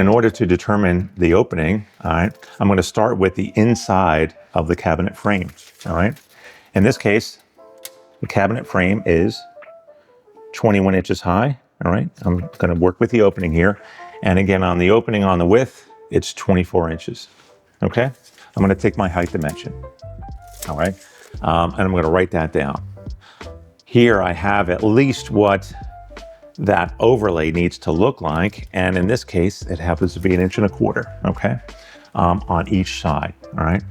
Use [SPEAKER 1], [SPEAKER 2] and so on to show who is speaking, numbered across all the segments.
[SPEAKER 1] in order to determine the opening, all right, I'm going to start with the inside of the cabinet frame, all right? In this case, the cabinet frame is 21 inches high, all right? I'm going to work with the opening here. And again, on the opening on the width, it's 24 inches, okay? I'm going to take my height dimension, all right? And I'm going to write that down. Here I have at least what that overlay needs to look like. And in this case, it happens to be 1.25 inches, okay? On each side, all right?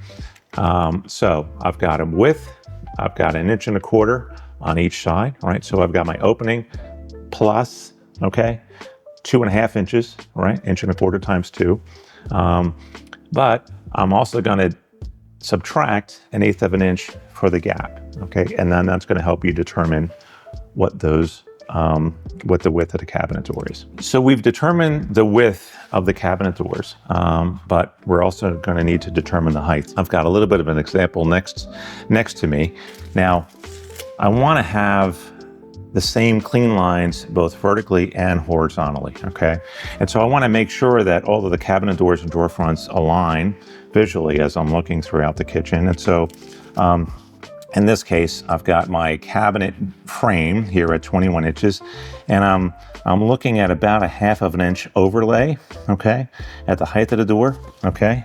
[SPEAKER 1] So I've got a width, I've got 1.25 inches on each side, all right? So I've got my opening plus, okay, 2.5 inches, right? 1.25 inches times 2. But I'm also gonna subtract 1/8 of an inch for the gap, okay? And then that's gonna help you determine what those what the width of the cabinet door is. So we've determined the width of the cabinet doors, but we're also going to need to determine the height. I've got a little bit of an example next to me. Now, I want to have the same clean lines both vertically and horizontally, okay? And so I want to make sure that all of the cabinet doors and drawer fronts align visually as I'm looking throughout the kitchen. And so in this case, I've got my cabinet frame here at 21 inches, and I'm looking at about 1/2 inch overlay, okay, at the height of the door, okay?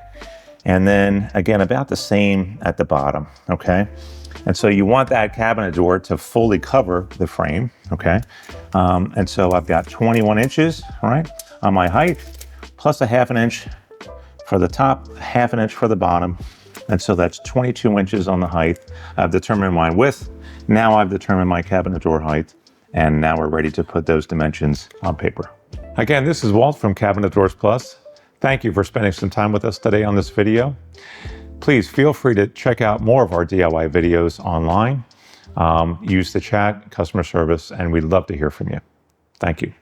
[SPEAKER 1] And then again, about the same at the bottom, okay? And so you want that cabinet door to fully cover the frame, okay? And so I've got 21 inches, right, on my height, plus 1/2 inch for the top, 1/2 inch for the bottom. And so that's 22 inches on the height. I've determined my width. Now I've determined my cabinet door height. And now we're ready to put those dimensions on paper. Again, this is Walt from Cabinet Doors Plus. Thank you for spending some time with us today on this video. Please feel free to check out more of our DIY videos online. Use the chat, customer service, and we'd love to hear from you. Thank you.